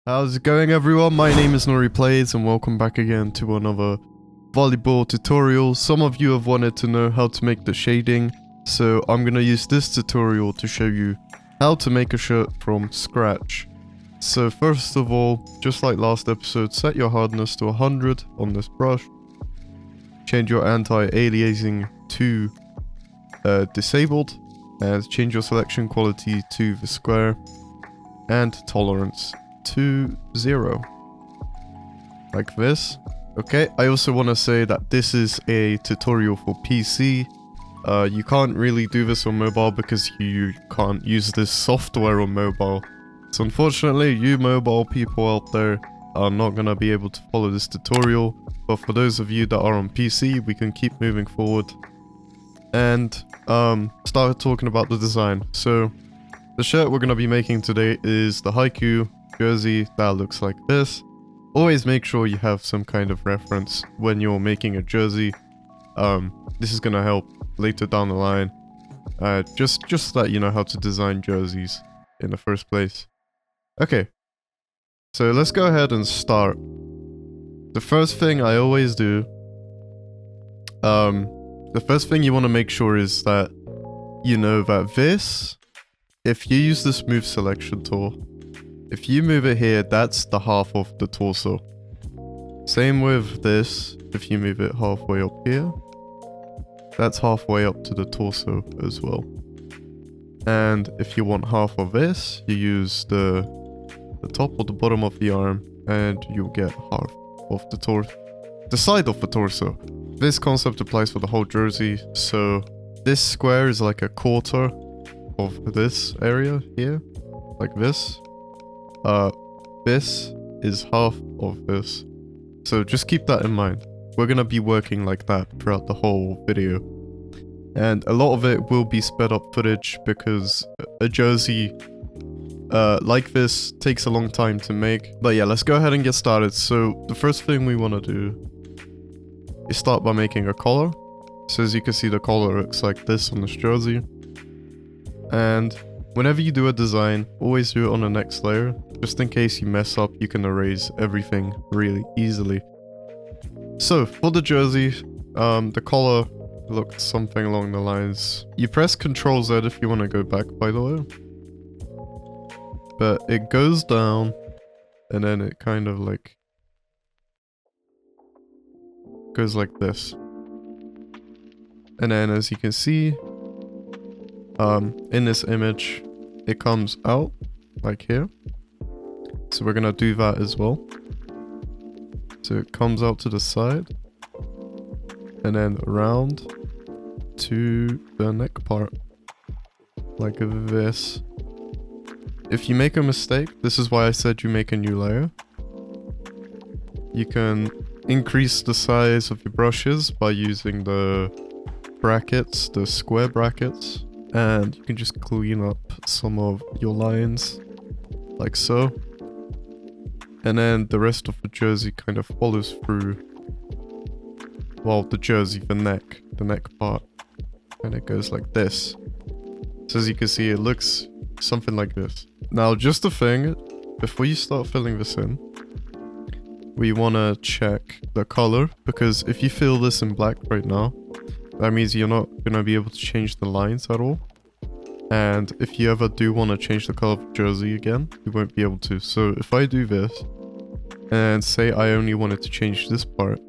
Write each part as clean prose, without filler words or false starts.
How's it going, everyone? My name is Nori Plays and welcome back again to another volleyball tutorial. Some of you have wanted to know how to make the shading, so I'm gonna use this tutorial to show you how to make a shirt from scratch. So first of all, just like last episode, set your hardness to 100 on this brush. Change your anti-aliasing to disabled, and change your selection quality to the square, and tolerance to 0. Like this. Okay, I also want to say that this is a tutorial for PC. You can't really do this on mobile because you can't use this software on mobile. So unfortunately, you mobile people out there are not going to be able to follow this tutorial. But for those of you that are on PC, we can keep moving forward and start talking about the design. So the shirt we're going to be making today is the Haiku jersey that looks like this. Always make sure you have some kind of reference when you're making a jersey. This is going to help later down the line. Just so that you know how to design jerseys in the first place. Okay, so let's go ahead and start. The first thing I always do, the first thing you want to make sure is that you know that this, if you use the smooth selection tool, if you move it here, that's the half of the torso. Same with this, if you move it halfway up here, that's halfway up to the torso as well. And if you want half of this, you use the top or the bottom of the arm, and you'll get half of the side of the torso. This concept applies for the whole jersey, so this square is like a quarter of this area here, like this. This is half of this. So just keep that in mind. We're gonna be working like that throughout the whole video. And a lot of it will be sped up footage because a jersey like this takes a long time to make. But yeah, let's go ahead and get started. So the first thing we want to do is start by making a collar. So as you can see, the collar looks like this on this jersey. And whenever you do a design, always do it on the next layer. Just in case you mess up, you can erase everything really easily. So for the jersey, the collar looked something along the lines. You press Ctrl Z if you want to go back, by the way. But it goes down, and then it kind of like goes like this. And then as you can see, in this image, it comes out like here. So we're gonna do that as well. So it comes out to the side, and then around to the neck part, like this. If you make a mistake, this is why I said you make a new layer. You can increase the size of your brushes by using the brackets, the square brackets, and you can just clean up some of your lines, like so. And then the rest of the jersey kind of follows through. Well, the jersey, the neck part, and it goes like this. So as you can see, it looks something like this. Now, just a thing, before you start filling this in, we want to check the color, because if you fill this in black right now, that means you're not going to be able to change the lines at all. And if you ever do want to change the color of the jersey again, you won't be able to. So if I do this, and say I only wanted to change this part,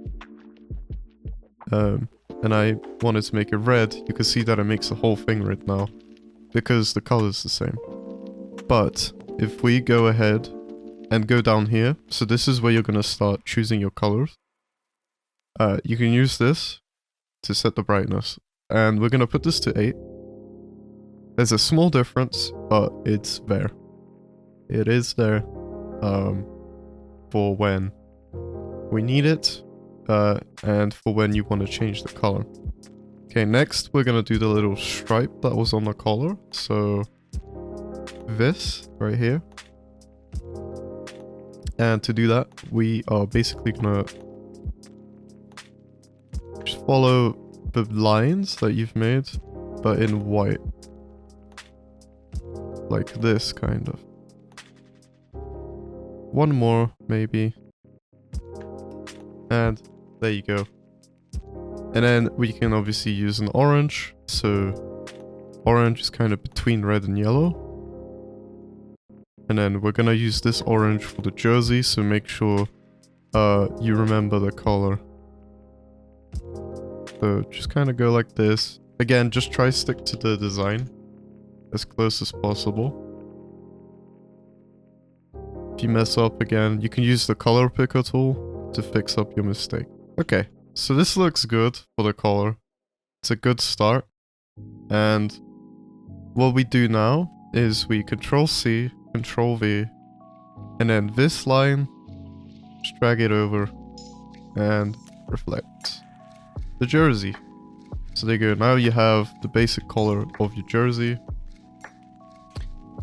and I wanted to make it red, you can see that it makes the whole thing red now, because the color is the same. But if we go ahead and go down here, so this is where you're going to start choosing your colors. You can use this to set the brightness, and we're going to put this to 8. There's a small difference, but it's there. It is there for when we need it, and for when you want to change the color. Okay, next we're going to do the little stripe that was on the collar. So this right here. And to do that, we are basically gonna just follow the lines that you've made, but in white. Like this, kind of. one more, maybe. And there you go. And then we can obviously use an orange. So orange is kind of between red and yellow. And then we're gonna use this orange for the jersey, so make sure you remember the color. So just kind of go like this. Again, just try stick to the design as close as possible. If you mess up again, you can use the color picker tool to fix up your mistake. Okay, so this looks good for the color. It's a good start. And what we do now is we Control C, Control V, and then this line, just drag it over and reflect the jersey. So there you go. Now you have the basic color of your jersey.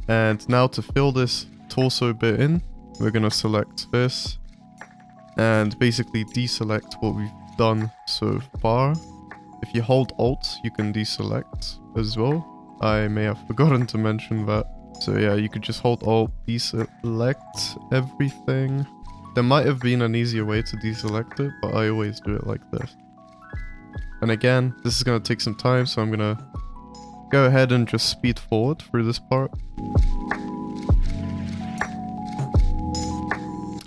And now to fill this torso bit in, we're gonna select this and basically deselect what we've done so far. If you hold Alt, you can deselect as well. I may have forgotten to mention that. So yeah, you could just hold Alt, deselect everything. There might have been an easier way to deselect it, but I always do it like this. And again, this is gonna take some time, so I'm gonna go ahead and just speed forward through this part.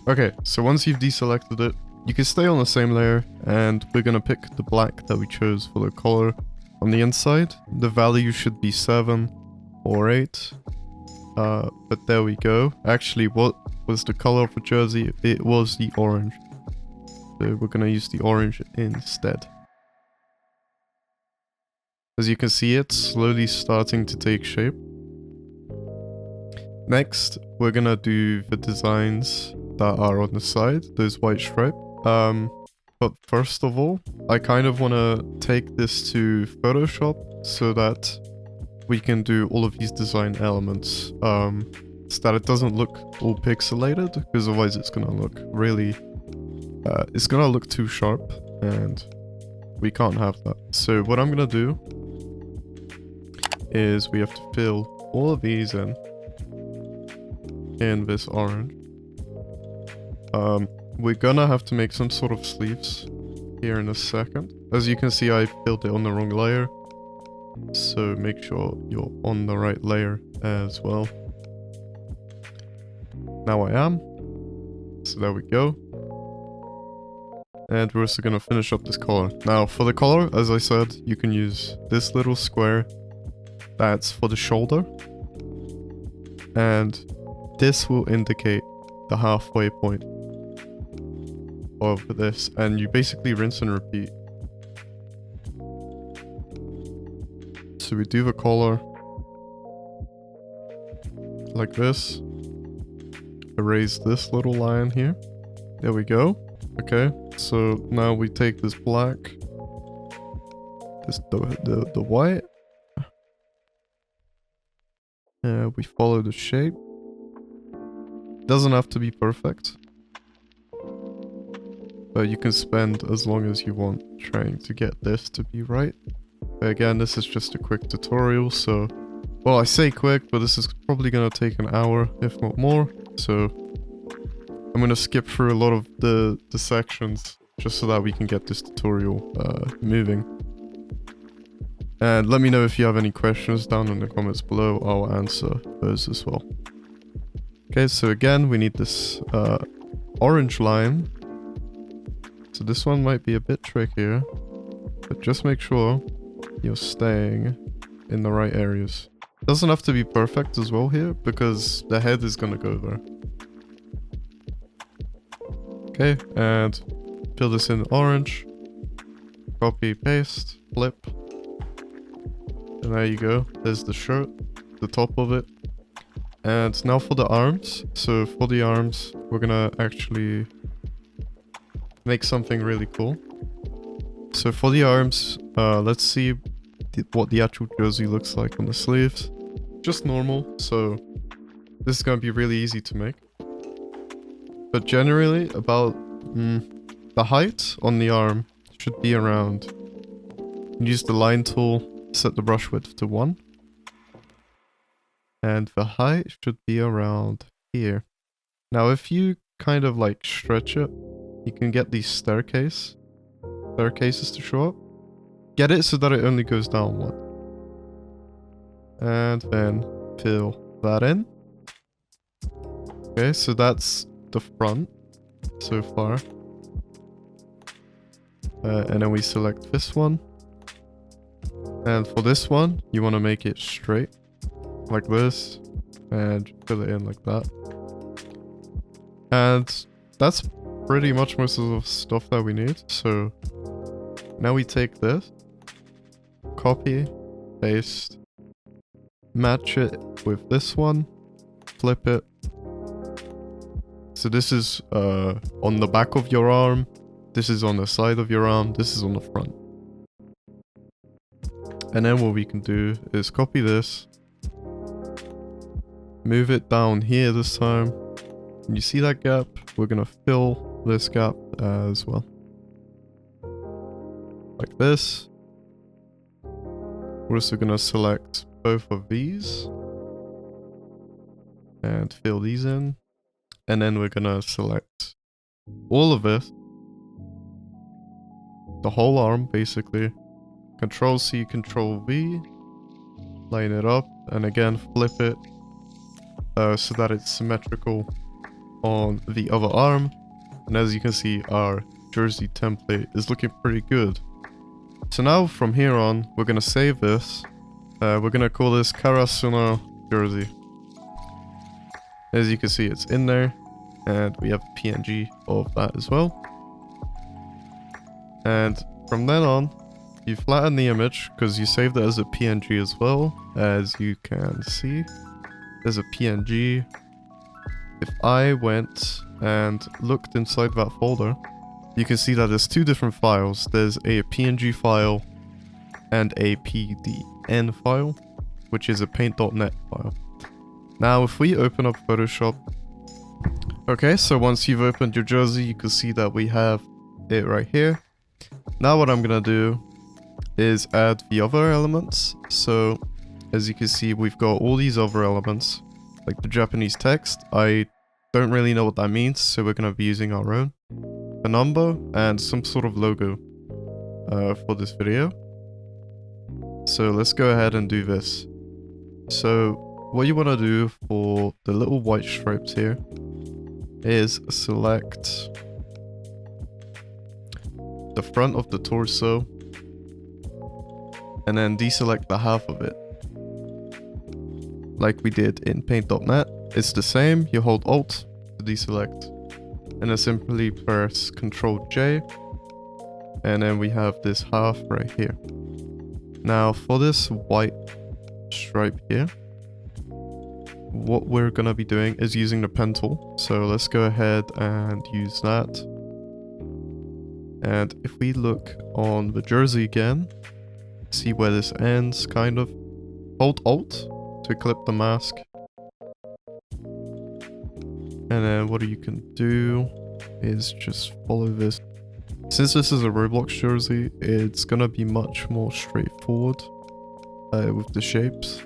Okay, so once you've deselected it, you can stay on the same layer, and we're gonna pick the black that we chose for the color on the inside. The value should be 7 or 8, but there we go. Actually, what was the color of the jersey? It was the orange. So we're gonna use the orange instead. As you can see, it's slowly starting to take shape. Next, we're gonna do the designs that are on the side, those white stripes. But first of all, I kind of want to take this to Photoshop so that we can do all of these design elements, so that it doesn't look all pixelated, because otherwise it's gonna look really, it's gonna look too sharp, and we can't have that. So what I'm gonna do is we have to fill all of these in this orange. We're gonna have to make some sort of sleeves here in a second. As you can see, I filled it on the wrong layer, so make sure you're on the right layer as well. Now I am. So there we go. And we're also gonna finish up this color. Now for the color, as I said, you can use this little square. That's for the shoulder. And this will indicate the halfway point of this, and you basically rinse and repeat. So we do the collar like this, erase this little line here. There we go. Okay, so now we take this black, this the white, we follow the shape. Doesn't have to be perfect, but you can spend as long as you want trying to get this to be right. Again, this is just a quick tutorial, so... Well, I say quick, but this is probably gonna take an hour, if not more. So I'm gonna skip through a lot of the sections, just so that we can get this tutorial moving. And let me know if you have any questions down in the comments below. I'll answer those as well. Okay, so again, we need this orange line. So this one might be a bit trickier, but just make sure you're staying in the right areas. It doesn't have to be perfect as well here, because the head is gonna go there. Okay, and fill this in orange. Copy, paste, flip. And there you go. There's the shirt, the top of it. And now for the arms. So for the arms, we're gonna actually make something really cool. So for the arms, let's see what the actual jersey looks like on the sleeves. Just normal, so this is gonna be really easy to make. But generally, about the height on the arm should be around... Use the line tool, set the brush width to 1. And the height should be around here. Now if you kind of like stretch it, you can get these staircases to show up. Get it so that it only goes down one. And then fill that in. Okay, so that's the front so far. And then we select this one. And for this one, you want to make it straight, like this, and fill it in like that. And that's pretty much most of the stuff that we need. So now we take this, copy, paste, match it with this one, flip it. So this is on the back of your arm, this is on the side of your arm, this is on the front. And then what we can do is copy this, move it down here this time. And you see that gap? We're gonna fill this gap as well. Like this. We're also gonna select both of these and fill these in. And then we're gonna select all of it, the whole arm basically. Control C, Control V, line it up, and again flip it so that it's symmetrical on the other arm. And as you can see, our jersey template is looking pretty good. So now from here on, we're gonna save this. We're gonna call this Karasuno jersey. As you can see, it's in there, and we have a PNG of that as well. And from then on, you flatten the image because you saved it as a PNG as well. As you can see, there's a PNG. If I went and looked inside that folder, you can see that there's two different files. There's a PNG file and a PDN file, which is a paint.net file. Now, if we open up Photoshop, okay, so once you've opened your jersey, you can see that we have it right here. Now what I'm gonna do is add the other elements. So as you can see, we've got all these other elements, like the Japanese text. I don't really know what that means, so we're gonna be using our own. A number and some sort of logo for this video. So let's go ahead and do this. So what you want to do for the little white stripes here is select the front of the torso and then deselect the half of it, like we did in paint.net. It's the same. You hold Alt to deselect and then simply press Ctrl J, and then we have this half right here. Now for this white stripe here, what we're gonna be doing is using the pen tool. So let's go ahead and use that. And if we look on the jersey again, see where this ends, kind of. Hold Alt to clip the mask. And then what you can do is just follow this. Since this is a Roblox jersey, it's gonna be much more straightforward with the shapes.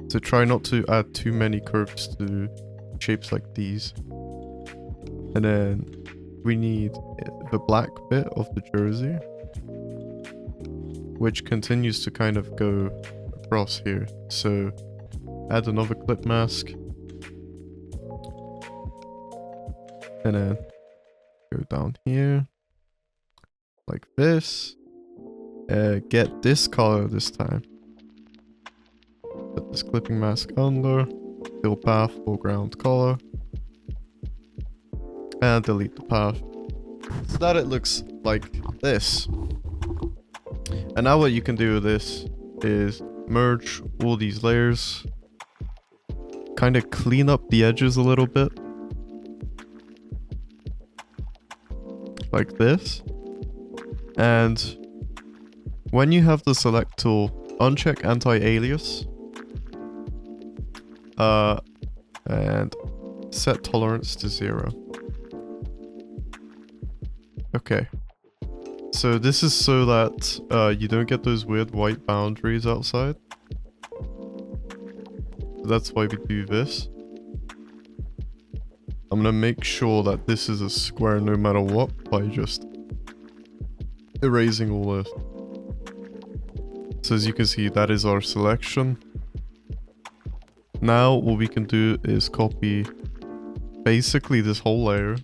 So try not to add too many curves to shapes like these. And then we need the black bit of the jersey, which continues to kind of go across here. So add another clip mask. And then go down here like this. Get this color this time. Put this clipping mask under, fill path, foreground color, and delete the path so that it looks like this. And now what you can do with this is merge all these layers, kind of clean up the edges a little bit, like this. And when you have the select tool, uncheck anti-alias. And set tolerance to 0. Okay. So this is so that you don't get those weird white boundaries outside. That's why we do this. I'm gonna make sure that this is a square no matter what by just erasing all this. So as you can see, that is our selection. Now what we can do is copy basically this whole layer,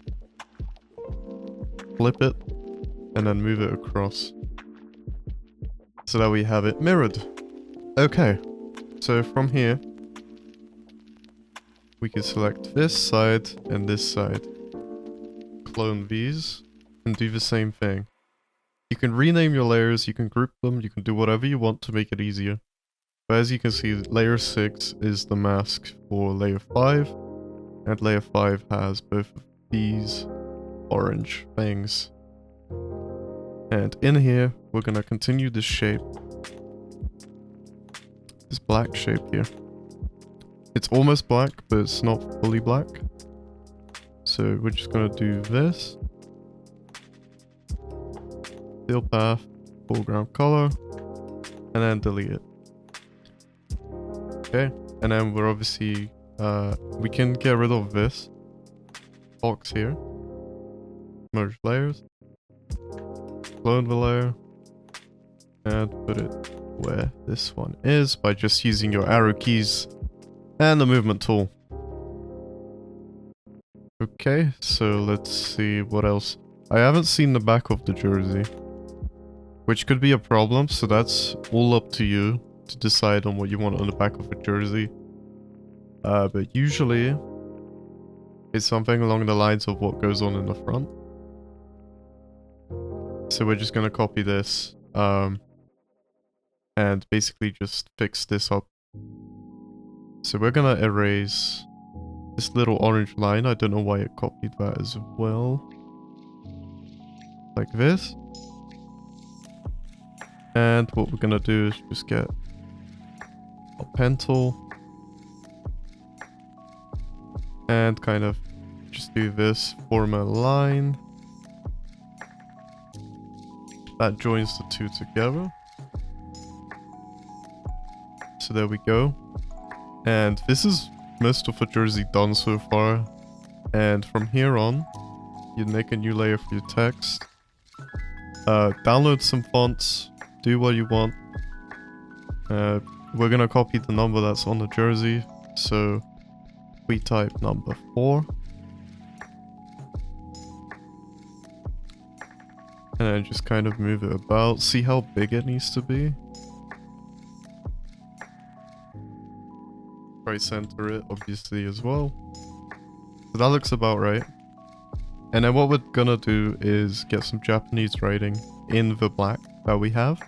flip it, and then move it across so that we have it mirrored. Okay, so from here we can select this side and this side, clone these, and do the same thing. You can rename your layers, you can group them, you can do whatever you want to make it easier. But as you can see, layer 6 is the mask for layer 5, and layer 5 has both of these orange things. And in here, we're gonna continue this shape. This black shape here. It's almost black, but it's not fully black. So we're just gonna do this. Fill path, foreground color, and then delete it. Okay, and then we're obviously, we can get rid of this box here. Merge layers. Clone the layer. And put it where this one is by just using your arrow keys and the movement tool. Okay, so let's see what else. I haven't seen the back of the jersey, which could be a problem, so that's all up to you to decide on what you want on the back of a jersey. But usually it's something along the lines of what goes on in the front. So we're just gonna copy this and basically just fix this up. So we're gonna erase this little orange line. I don't know why it copied that as well. Like this. And what we're gonna do is just get a pen tool and kind of just do this, form a line that joins the two together. So there we go. And this is most of the jersey done so far. And from here on, you make a new layer for your text. Download some fonts. Do what you want. We're gonna copy the number that's on the jersey. So we type number 4. And then just kind of move it about. See how big it needs to be. Try center it, obviously, as well. So that looks about right. And then what we're gonna do is get some Japanese writing in the black that we have.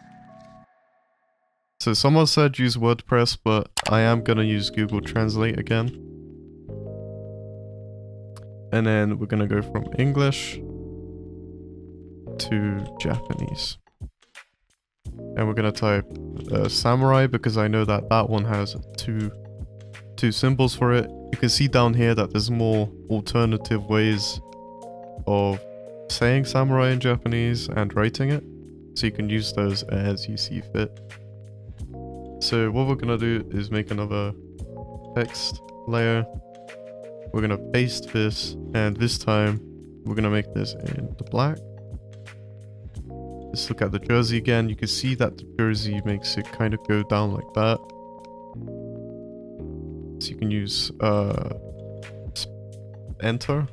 So someone said use WordPress, but I am gonna use Google Translate again. And then we're gonna go from English to Japanese. And we're gonna type samurai because I know that that one has two symbols for it. You can see down here that there's more alternative ways of saying samurai in Japanese and writing it. So you can use those as you see fit. So what we're gonna do is make another text layer. We're gonna paste this, and this time we're gonna make this in the black. Let's look at the jersey again. You can see that the jersey makes it kind of go down like that. So you can use enter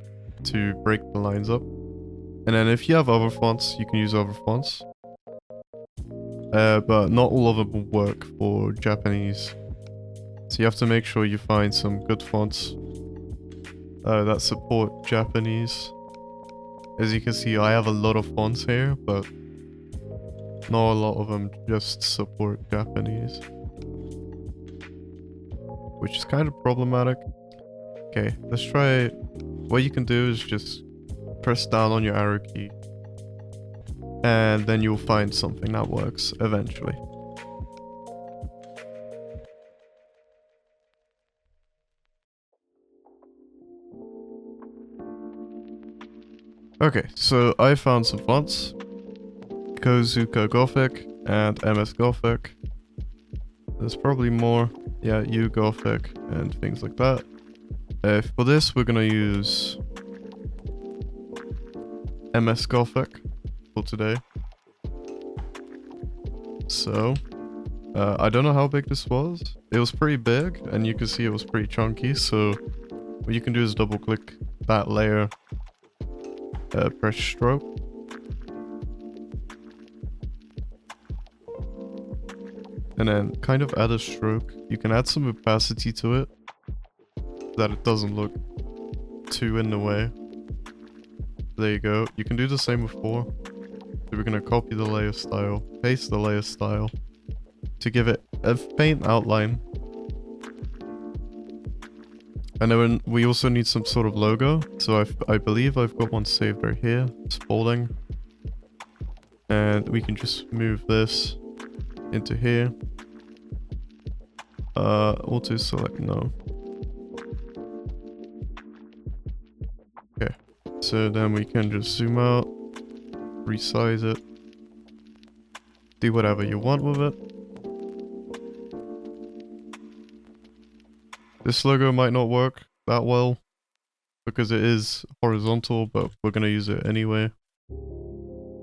to break the lines up. And then if you have other fonts, you can use other fonts. But not all of them will work for Japanese. So you have to make sure you find some good fonts that support Japanese. As you can see, I have a lot of fonts here, but not a lot of them just support Japanese, which is kind of problematic. Okay, let's try. What you can do is just press down on your arrow key, and then you'll find something that works eventually. Okay, so I found some fonts. Kozuka Gothic and MS Gothic. There's probably more. Yeah, U Gothic and things like that. For this, we're gonna use MS Gothic for today. So, I don't know how big this was. It was pretty big, and you can see it was pretty chunky, so what you can do is double click that layer, press stroke. And then kind of add a stroke. You can add some opacity to it, so that it doesn't look too in the way. There you go. You can do the same with 4. So we're going to copy the layer style, paste the layer style to give it a faint outline. And then we also need some sort of logo. So I believe I've got one saved right here. It's folding. And we can just move this into here. Auto select no. Okay. So then we can just zoom out, resize it, do whatever you want with it. This logo might not work that well because it is horizontal, but we're going to use it anyway.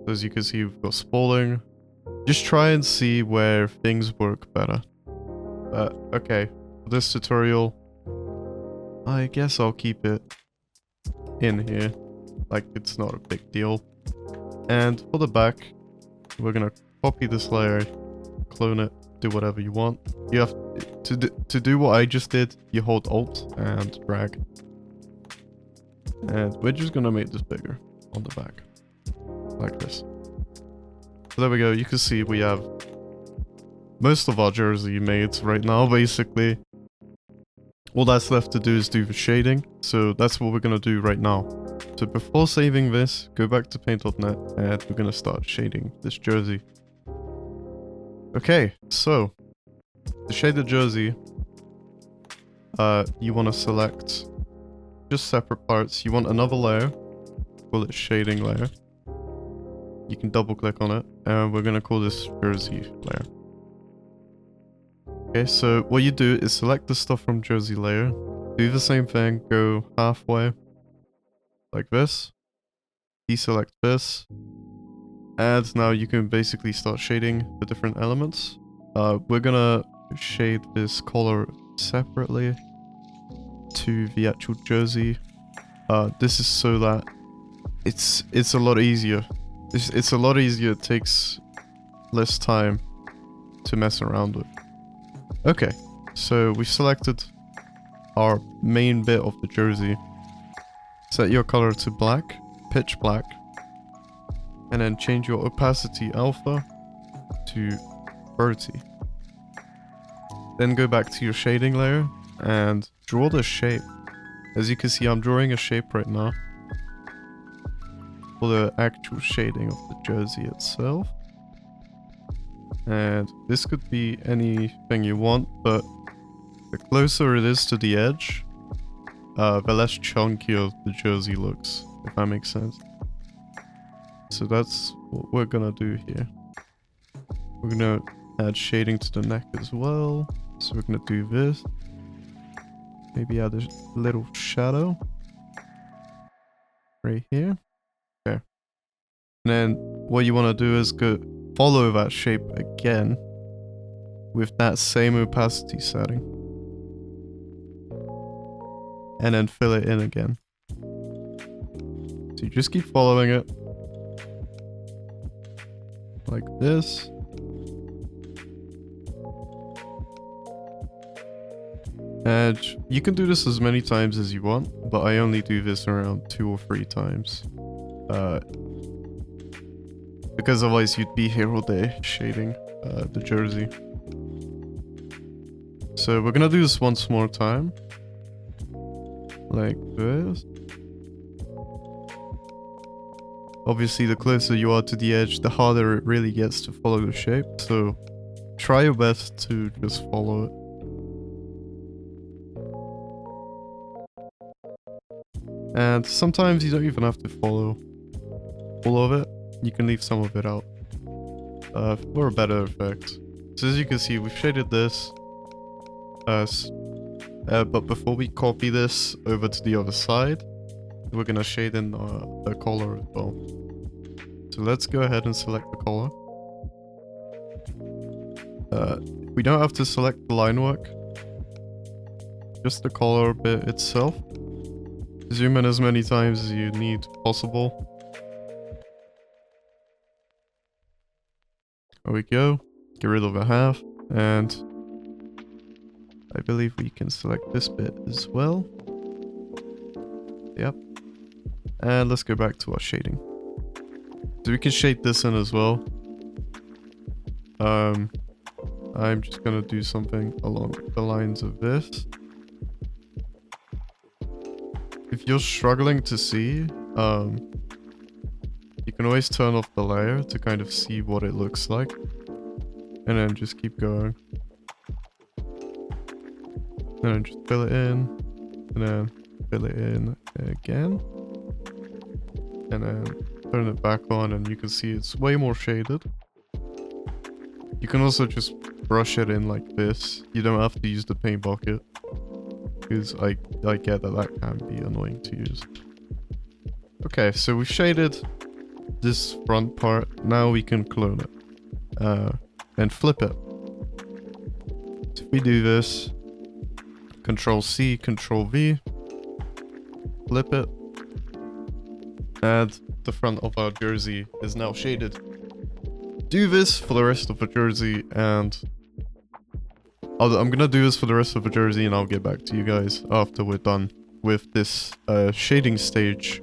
As you can see, we've got spalling. Just try and see where things work better. Okay, for this tutorial, I guess I'll keep it in here, like it's not a big deal. And for the back, we're gonna copy this layer, clone it, do whatever you want. You have to do what I just did. You hold Alt and drag, and we're just gonna make this bigger on the back, like this. So there we go. You can see we have most of our jersey made right now, basically. All that's left to do is do the shading, so that's what we're gonna do right now. So before saving this, go back to paint.net and we're gonna start shading this jersey. Okay, so to shade the jersey, you want to select just separate parts. You want another layer, call it shading layer. You can double click on it, and we're gonna call this jersey layer. Okay, so what you do is select the stuff from jersey layer, do the same thing, go halfway, like this, deselect this, and now you can basically start shading the different elements. We're gonna shade this color separately to the actual jersey. This is so that it's a lot easier. It's a lot easier, it takes less time to mess around with. Okay, so we've selected our main bit of the jersey. Set your color to black, pitch black, and then change your opacity alpha to 30. Then go back to your shading layer and draw the shape. As you can see, I'm drawing a shape right now for the actual shading of the jersey itself. And this could be anything you want, but the closer it is to the edge, the less chunkier the jersey looks, if that makes sense. So that's what we're gonna do here. We're gonna add shading to the neck as well. So we're gonna do this. Maybe add a little shadow right here. Okay. And then what you want to do is go follow that shape again with that same opacity setting. And then fill it in again. So you just keep following it. Like this. And you can do this as many times as you want, but I only do this around 2 or 3 times. Because otherwise you'd be here all day shading the jersey. So we're gonna do this once more time. Like this. Obviously the closer you are to the edge, the harder it really gets to follow the shape, so try your best to just follow it. And sometimes you don't even have to follow all of it. You can leave some of it out for a better effect. So as you can see, we've shaded this. But before we copy this over to the other side, we're gonna shade in the color as well. So let's go ahead and select the color. We don't have to select the line work. Just the color bit itself. Zoom in as many times as you need possible. There we go. Get rid of a half. And I believe we can select this bit as well. Yep. And let's go back to our shading. So we can shade this in as well. I'm just gonna do something along the lines of this. If you're struggling to see, you can always turn off the layer to kind of see what it looks like. And then just keep going. And then just fill it in. And then fill it in again. And then turn it back on and you can see it's way more shaded. You can also just brush it in like this. You don't have to use the paint bucket. Because I get that can be annoying to use. Okay, so we've shaded this front part. Now we can clone it. And flip it. So if we do this, Control C, Control V, flip it, and the front of our jersey is now shaded. Do this for the rest of the jersey, and I'm gonna do this for the rest of the jersey, and I'll get back to you guys after we're done with this shading stage.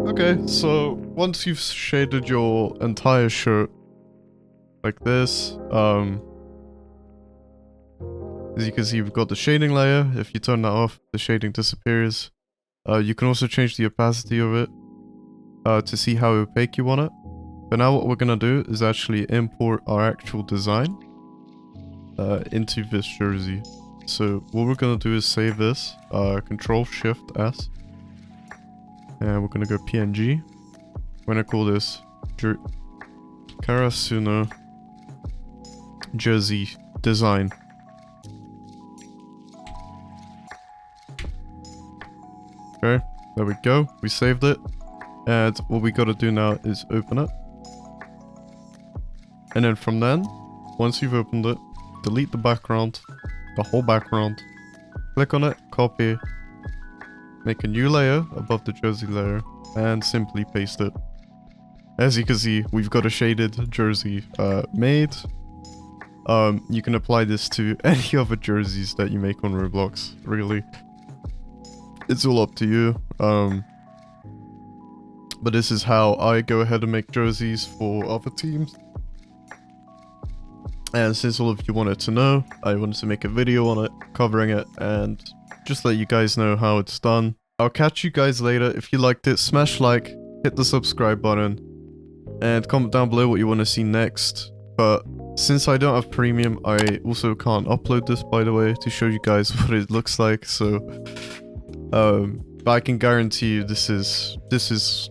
Okay, so once you've shaded your entire shirt like this, as you can see, we've got the shading layer. If you turn that off, the shading disappears. You can also change the opacity of it to see how opaque you want it. But now what we're gonna do is actually import our actual design into this jersey. So what we're gonna do is save this, Control Shift S. And we're gonna go PNG. We're gonna call this Karasuno Jersey Design. Okay, there we go. We saved it. And what we gotta do now is open it. And then from then, once you've opened it, delete the background, the whole background. Click on it, copy. Make a new layer above the jersey layer and simply paste it. As you can see, we've got a shaded jersey made. You can apply this to any other jerseys that you make on Roblox, really. It's all up to you. But this is how I go ahead and make jerseys for other teams. And since all of you wanted to know, I wanted to make a video on it, covering it, and just let you guys know how it's done. I'll catch you guys later. If you liked it, smash like, hit the subscribe button, and comment down below what you want to see next. But since I don't have premium, I also can't upload this, by the way, to show you guys what it looks like. So, but I can guarantee you this is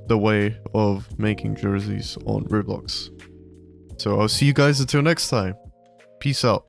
the way of making jerseys on Roblox. So I'll see you guys until next time. Peace out.